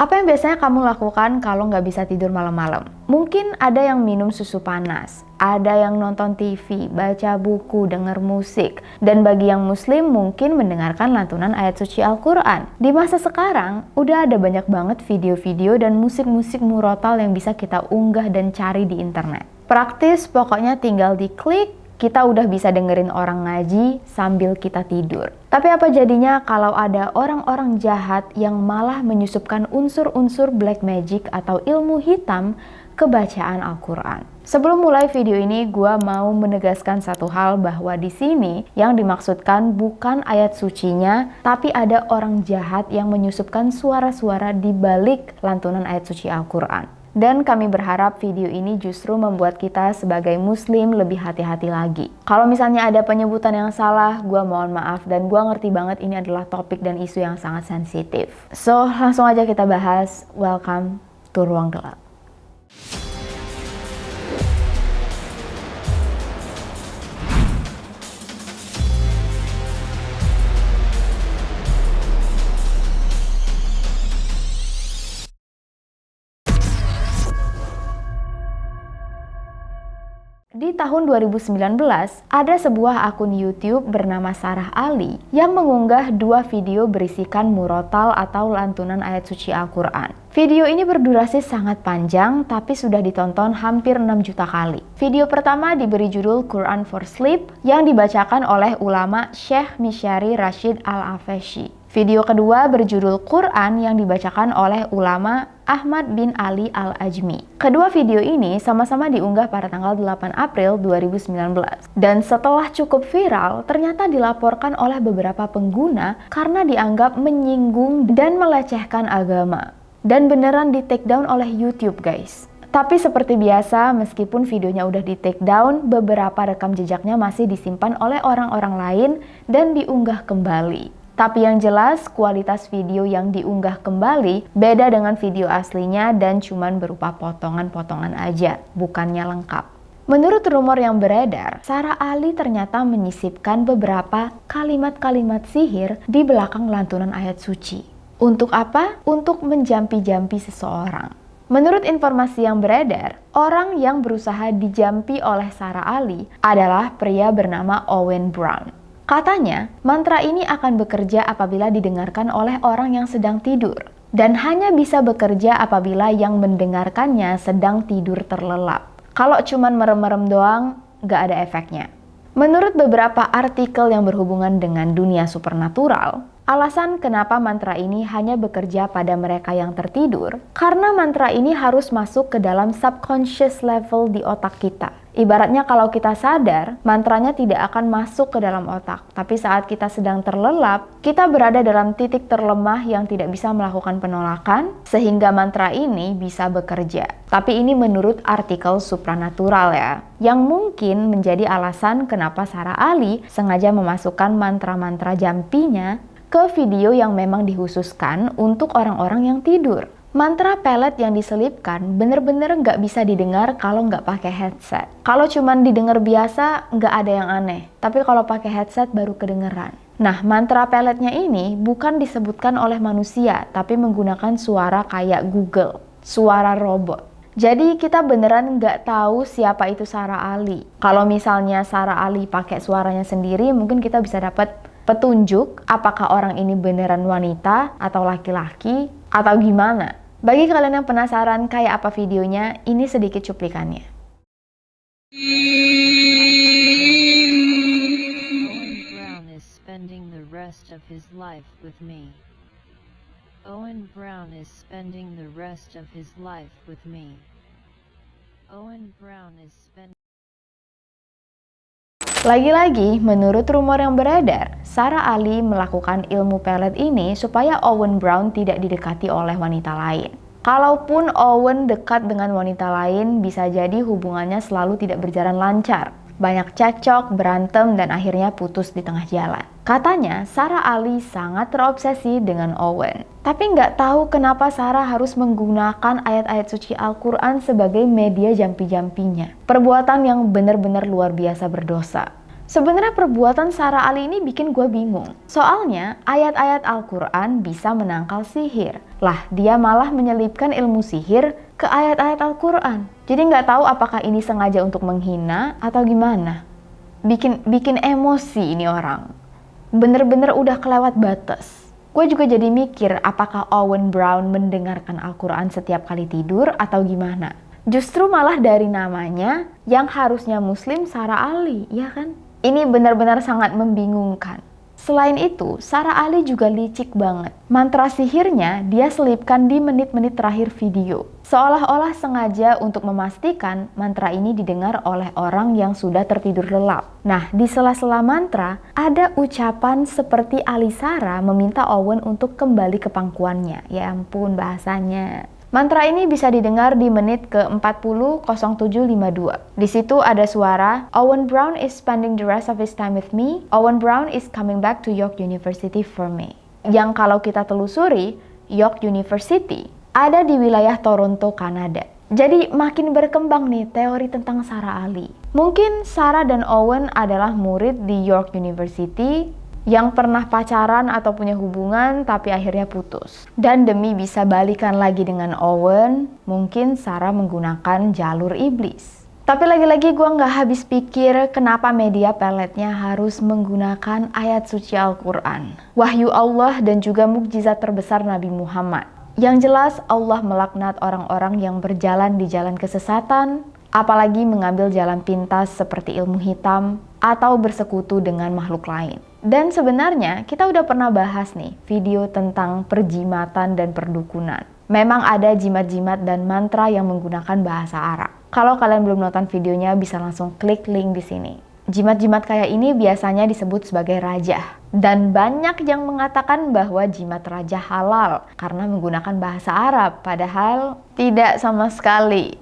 Apa yang biasanya kamu lakukan kalau nggak bisa tidur malam-malam? Mungkin ada yang minum susu panas, ada yang nonton TV, baca buku, denger musik, dan bagi yang muslim mungkin mendengarkan lantunan ayat suci Al-Quran. Di masa sekarang, udah ada banyak banget video-video dan musik-musik murotal yang bisa kita unggah dan cari di internet. Praktis, pokoknya tinggal diklik, kita udah bisa dengerin orang ngaji sambil kita tidur. Tapi apa jadinya kalau ada orang-orang jahat yang malah menyusupkan unsur-unsur black magic atau ilmu hitam ke bacaan Al-Quran? Sebelum mulai video ini, gue mau menegaskan satu hal bahwa di sini yang dimaksudkan bukan ayat sucinya, tapi ada orang jahat yang menyusupkan suara-suara di balik lantunan ayat suci Al-Quran. Dan kami berharap video ini justru membuat kita sebagai muslim lebih hati-hati lagi. Kalau misalnya ada penyebutan yang salah, gue mohon maaf dan gue ngerti banget ini adalah topik dan isu yang sangat sensitif. So, langsung aja kita bahas. Welcome to Ruang Gelap. Di tahun 2019, ada sebuah akun YouTube bernama Sarah Ali yang mengunggah dua video berisikan murotal atau lantunan ayat suci Al-Quran. Video ini berdurasi sangat panjang, tapi sudah ditonton hampir 6 juta kali. Video pertama diberi judul Quran for Sleep yang dibacakan oleh ulama Syekh Misyari Rashid Al-Afeshi. Video kedua berjudul Quran yang dibacakan oleh ulama Ahmad bin Ali Al-Ajmi. Kedua video ini sama-sama diunggah pada tanggal 8 April 2019. Dan setelah cukup viral, ternyata dilaporkan oleh beberapa pengguna karena dianggap menyinggung dan melecehkan agama. Dan beneran di take down oleh YouTube, guys. Tapi seperti biasa, meskipun videonya udah di take down, beberapa rekam jejaknya masih disimpan oleh orang-orang lain dan diunggah kembali. Tapi yang jelas, kualitas video yang diunggah kembali beda dengan video aslinya dan cuman berupa potongan-potongan aja, bukannya lengkap. Menurut rumor yang beredar, Sarah Ali ternyata menyisipkan beberapa kalimat-kalimat sihir di belakang lantunan ayat suci. Untuk apa? Untuk menjampi-jampi seseorang. Menurut informasi yang beredar, orang yang berusaha dijampi oleh Sarah Ali adalah pria bernama Owen Brown. Katanya, mantra ini akan bekerja apabila didengarkan oleh orang yang sedang tidur, dan hanya bisa bekerja apabila yang mendengarkannya sedang tidur terlelap. Kalau cuman merem-merem doang, gak ada efeknya. Menurut beberapa artikel yang berhubungan dengan dunia supernatural, alasan kenapa mantra ini hanya bekerja pada mereka yang tertidur, karena mantra ini harus masuk ke dalam subconscious level di otak kita. Ibaratnya kalau kita sadar, mantranya tidak akan masuk ke dalam otak. Tapi saat kita sedang terlelap, kita berada dalam titik terlemah yang tidak bisa melakukan penolakan, sehingga mantra ini bisa bekerja. Tapi ini menurut artikel supranatural ya, yang mungkin menjadi alasan kenapa Sarah Ali sengaja memasukkan mantra-mantra jampinya ke video yang memang dikhususkan untuk orang-orang yang tidur. Mantra pelet yang diselipkan bener-bener nggak bisa didengar kalau nggak pakai headset. Kalau cuman didengar biasa, nggak ada yang aneh. Tapi kalau pakai headset baru kedengeran. Nah, mantra peletnya ini bukan disebutkan oleh manusia, tapi menggunakan suara kayak Google, suara robot. Jadi kita beneran nggak tahu siapa itu Sarah Ali. Kalau misalnya Sarah Ali pakai suaranya sendiri, mungkin kita bisa dapat petunjuk apakah orang ini beneran wanita atau laki-laki atau gimana. Bagi kalian yang penasaran kayak apa videonya, ini sedikit cuplikannya. Owen Brown is spending the rest of his life with me. Owen Brown is spending the rest of his life with me. Owen Brown is spending. Lagi-lagi, menurut rumor yang beredar, Sarah Ali melakukan ilmu pelet ini supaya Owen Brown tidak didekati oleh wanita lain. Kalaupun Owen dekat dengan wanita lain, bisa jadi hubungannya selalu tidak berjalan lancar. Banyak cekcok, berantem, dan akhirnya putus di tengah jalan. Katanya, Sarah Ali sangat terobsesi dengan Owen. Tapi nggak tahu kenapa Sarah harus menggunakan ayat-ayat suci Al-Quran sebagai media jampi-jampinya. Perbuatan yang benar-benar luar biasa berdosa. Sebenarnya perbuatan Sarah Ali ini bikin gue bingung. Soalnya ayat-ayat Al-Quran bisa menangkal sihir. Lah, dia malah menyelipkan ilmu sihir ke ayat-ayat Al-Quran. Jadi nggak tahu apakah ini sengaja untuk menghina atau gimana. Bikin emosi ini orang. Bener-bener udah kelewat batas. Gue juga jadi mikir apakah Owen Brown mendengarkan Al-Quran setiap kali tidur atau gimana. Justru malah dari namanya yang harusnya Muslim Sarah Ali, ya kan? Ini benar-benar sangat membingungkan. Selain itu, Sarah Ali juga licik banget. Mantra sihirnya dia selipkan di menit-menit terakhir video. Seolah-olah sengaja untuk memastikan mantra ini didengar oleh orang yang sudah tertidur lelap. Nah, di sela-sela mantra, ada ucapan seperti Alisara meminta Owen untuk kembali ke pangkuannya. Ya ampun bahasanya. Mantra ini bisa didengar di menit ke-40:07:52. Di situ ada suara, Owen Brown is spending the rest of his time with me. Owen Brown is coming back to York University for me. Yang kalau kita telusuri, York University ada di wilayah Toronto, Kanada. Jadi makin berkembang nih teori tentang Sarah Ali. Mungkin Sarah dan Owen adalah murid di York University yang pernah pacaran atau punya hubungan tapi akhirnya putus. Dan demi bisa balikan lagi dengan Owen, mungkin Sarah menggunakan jalur iblis. Tapi lagi-lagi gue nggak habis pikir kenapa media peletnya harus menggunakan ayat suci Al-Quran, wahyu Allah dan juga mukjizat terbesar Nabi Muhammad. Yang jelas Allah melaknat orang-orang yang berjalan di jalan kesesatan, apalagi mengambil jalan pintas seperti ilmu hitam atau bersekutu dengan makhluk lain. Dan sebenarnya kita udah pernah bahas nih video tentang perjimatan dan perdukunan. Memang ada jimat-jimat dan mantra yang menggunakan bahasa Arab. Kalau kalian belum nonton videonya bisa langsung klik link di sini. Jimat-jimat kayak ini biasanya disebut sebagai rajah. Dan banyak yang mengatakan bahwa jimat rajah halal karena menggunakan bahasa Arab. Padahal tidak sama sekali.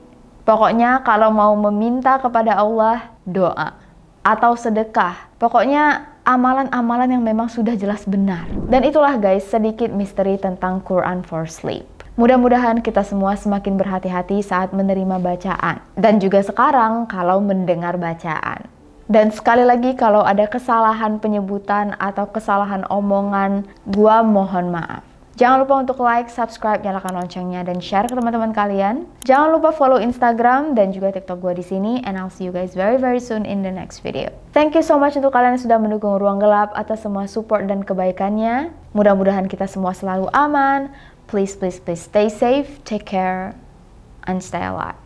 Pokoknya kalau mau meminta kepada Allah, doa atau sedekah. Pokoknya amalan-amalan yang memang sudah jelas benar. Dan itulah guys sedikit misteri tentang Quran for Sleep. Mudah-mudahan kita semua semakin berhati-hati saat menerima bacaan. Dan juga sekarang kalau mendengar bacaan. Dan sekali lagi kalau ada kesalahan penyebutan atau kesalahan omongan, gua mohon maaf. Jangan lupa untuk like, subscribe, nyalakan loncengnya, dan share ke teman-teman kalian. Jangan lupa follow Instagram dan juga TikTok gue di sini. And I'll see you guys very soon in the next video. Thank you so much untuk kalian yang sudah mendukung Ruang Gelap atas semua support dan kebaikannya. Mudah-mudahan kita semua selalu aman. Please stay safe, take care, and stay alive.